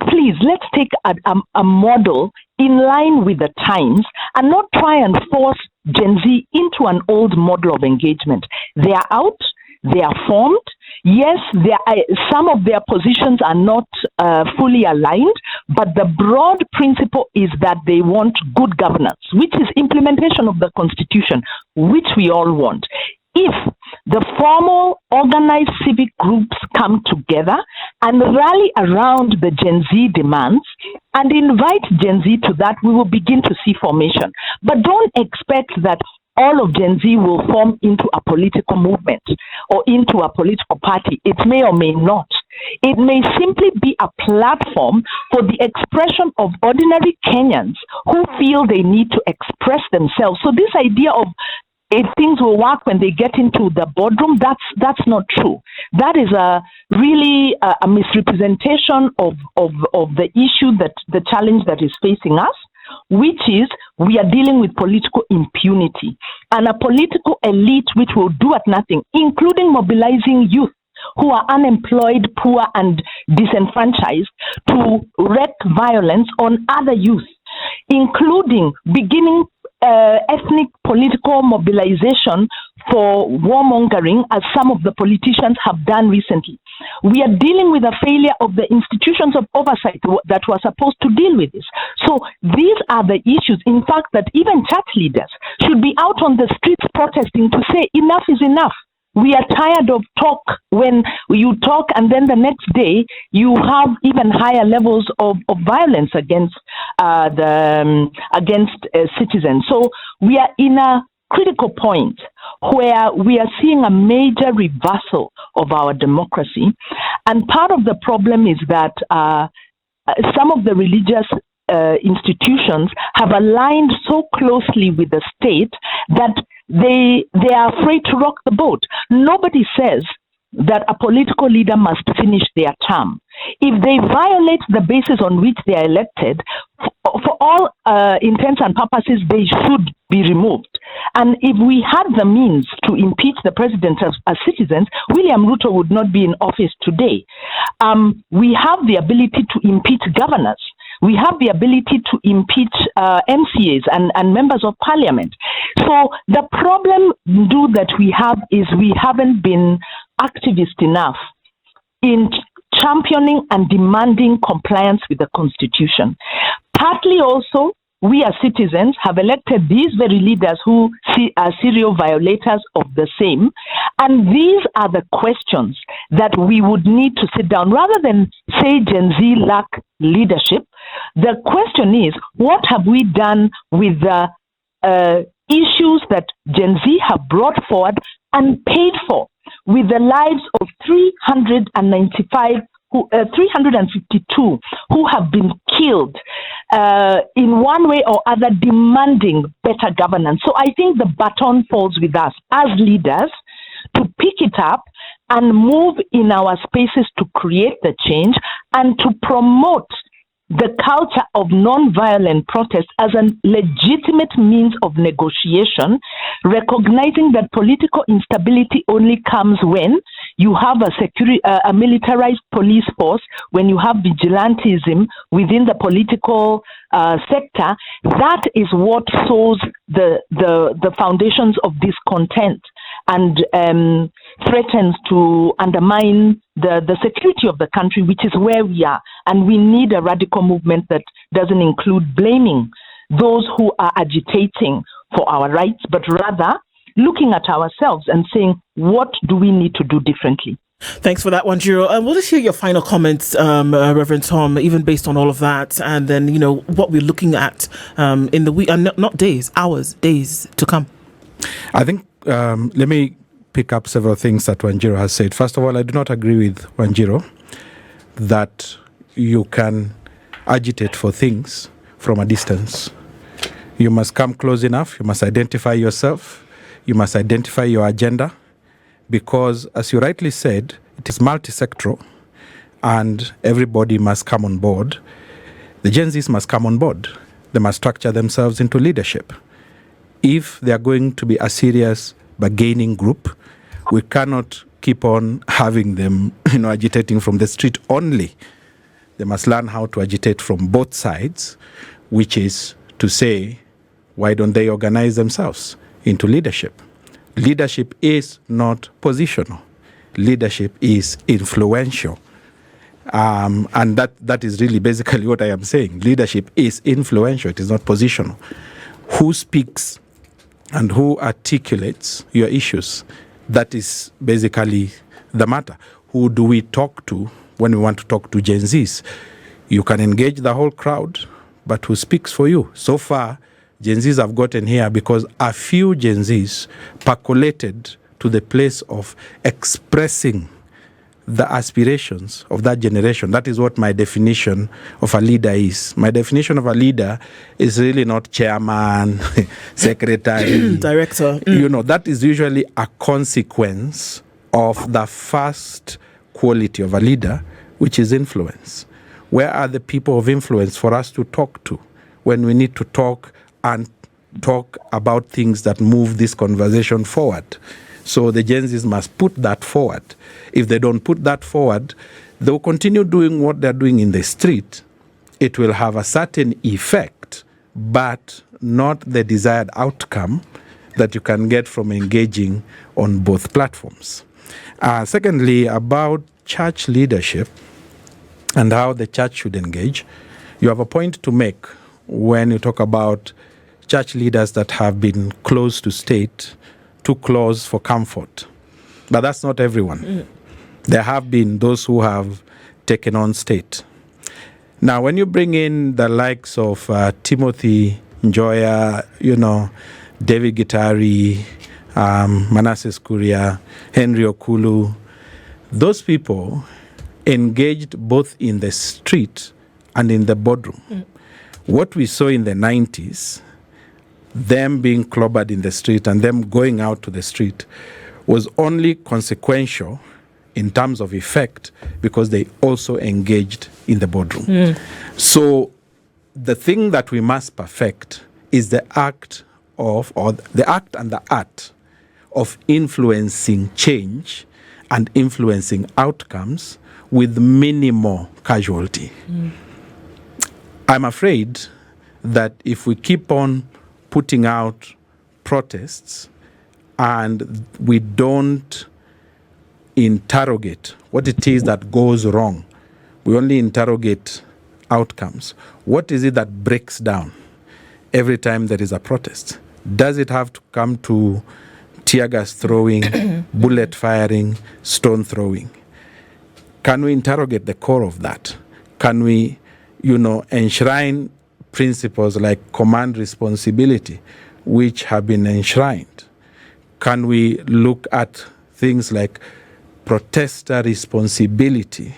please, let's take a model in line with the times and not try and force Gen Z into an old model of engagement. They are out. They are formed. Yes, some of their positions are not fully aligned, but the broad principle is that they want good governance, which is implementation of the Constitution, which we all want. If the formal organized civic groups come together and rally around the Gen Z demands and invite Gen Z to that, we will begin to see formation. But don't expect that all of Gen Z will form into a political movement or into a political party. It may or may not. It may simply be a platform for the expression of ordinary Kenyans who feel they need to express themselves. So this idea of if things will work when they get into the boardroom, that's not true. That is really a misrepresentation of the issue, that the challenge that is facing us, which is we are dealing with political impunity and a political elite which will do at nothing, including mobilizing youth who are unemployed, poor, and disenfranchised to wreak violence on other youth, including beginning ethnic political mobilization for warmongering, as some of the politicians have done recently. We are dealing with a failure of the institutions of oversight that were supposed to deal with this. So these are the issues, in fact, that even church leaders should be out on the streets protesting to say enough is enough. We are tired of talk when you talk and then the next day you have even higher levels of violence against citizens. So we are in a critical point where we are seeing a major reversal of our democracy. And part of the problem is that some of the religious institutions have aligned so closely with the state that they are afraid to rock the boat. Nobody says that a political leader must finish their term. If they violate the basis on which they are elected, for all intents and purposes, they should be removed. And if we had the means to impeach the president as citizens, William Ruto would not be in office today. We have the ability to impeach governors. We have the ability to impeach MCAs and members of parliament. So the problem that we have is we haven't been activist enough in championing and demanding compliance with the Constitution. Partly also, we as citizens have elected these very leaders who are serial violators of the same. And these are the questions that we would need to sit down. Rather than say Gen Z lack leadership, the question is, what have we done with the issues that Gen Z have brought forward and paid for, with the lives of 352 who have been killed in one way or other, demanding better governance. So I think the baton falls with us as leaders to pick it up and move in our spaces to create the change and to promote the culture of non-violent protest as a legitimate means of negotiation, recognizing that political instability only comes when you have a militarized police force, when you have vigilantism within the political sector. That is what sows the foundations of discontent and threatens to undermine the security of the country, which is where we are. And we need a radical movement that doesn't include blaming those who are agitating for our rights, but rather looking at ourselves and saying, what do we need to do differently? Thanks for that, Wanjiru. We'll just hear your final comments, Reverend Tom, even based on all of that, and then, what we're looking at in the week, not days, hours, days to come. I think, let me pick up several things that Wanjiru has said. First of all, I do not agree with Wanjiru that you can agitate for things from a distance. You must come close enough. You must identify yourself. You must identify your agenda, because, as you rightly said, it is multi-sectoral and everybody must come on board. The Gen Zs must come on board. They must structure themselves into leadership. If they are going to be a serious bargaining group, we cannot keep on having them, agitating from the street only. They must learn how to agitate from both sides, which is to say, why don't they organize themselves into leadership? Leadership is not positional. Leadership is influential. And that is really basically what I am saying. Leadership is influential. It is not positional. Who speaks and who articulates your issues? That is basically the matter. Who do we talk to when we want to talk to Gen Zs? You can engage the whole crowd, but who speaks for you? So far, Gen Zs have gotten here because a few Gen Zs percolated to the place of expressing the aspirations of that generation. That is what my definition of a leader is. My definition of a leader is really not chairman, secretary, director. That is usually a consequence of the first quality of a leader, which is influence. Where are the people of influence for us to talk to when we need to talk and talk about things that move this conversation forward? So the Gen Zs must put that forward. If they don't put that forward, they'll continue doing what they're doing in the street. It will have a certain effect, but not the desired outcome that you can get from engaging on both platforms. Secondly, about church leadership and how the church should engage, you have a point to make when you talk about church leaders that have been close to state, too close for comfort. But that's not everyone. There have been those who have taken on state. Now, when you bring in the likes of Timothy Njoya, David Gitari, Manasseh Kuria, Henry Okulu, those people engaged both in the street and in the boardroom. What we saw in the 90s, them being clobbered in the street and them going out to the street, was only consequential in terms of effect because they also engaged in the boardroom. So the thing that we must perfect is the act and the art of influencing change and influencing outcomes with minimal casualty. I'm afraid that if we keep on putting out protests and we don't interrogate what it is that goes wrong, we only interrogate outcomes. What is it that breaks down every time there is a protest? Does it have to come to tear gas throwing, bullet firing, stone throwing? Can we interrogate the core of that? Can we, enshrine principles like command responsibility? which have been enshrined? Can we look at things like protester responsibility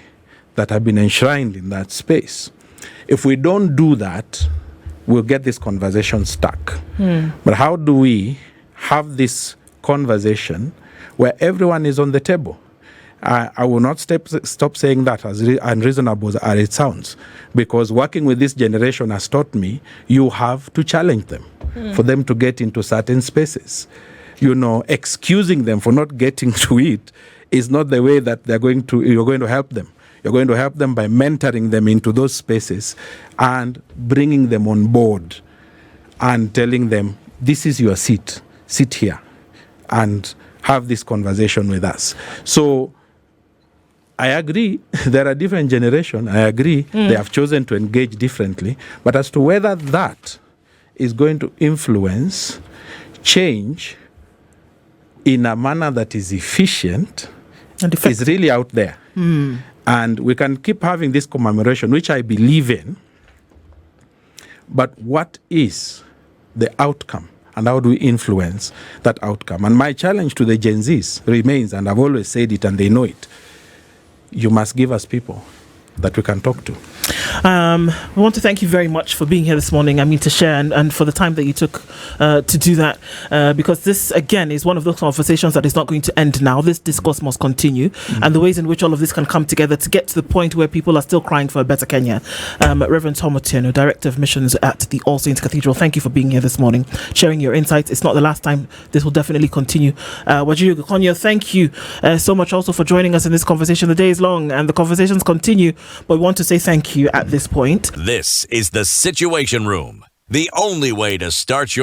that have been enshrined in that space? If we don't do that, we'll get this conversation stuck. But how do we have this conversation where everyone is on the table? I will not stop saying that, as unreasonable as it sounds, because working with this generation has taught me you have to challenge them for them to get into certain spaces. Excusing them for not getting to it is not the way that you're going to help them. You're going to help them by mentoring them into those spaces and bringing them on board and telling them, this is your seat, sit here and have this conversation with us. So I agree, there are different generations. I agree, they have chosen to engage differently. But as to whether that is going to influence change in a manner that is efficient is really out there. And we can keep having this commemoration, which I believe in. But what is the outcome? And how do we influence that outcome? And my challenge to the GenZs remains, and I've always said it and they know it, you must give us people that we can talk to. We want to thank you very much for being here this morning, to share and for the time that you took to do that, because this, again, is one of those conversations that is not going to end now. This discourse must continue, and the ways in which all of this can come together to get to the point where people are still crying for a better Kenya. Reverend Tom Otieno, Director of Missions at the All Saints Cathedral, thank you for being here this morning, sharing your insights. It's not the last time. This will definitely continue. Wanjiru Gikonyo, thank you so much also for joining us in this conversation. The day is long and the conversations continue, but we want to say thank you at this point. This is the Situation Room, the only way to start your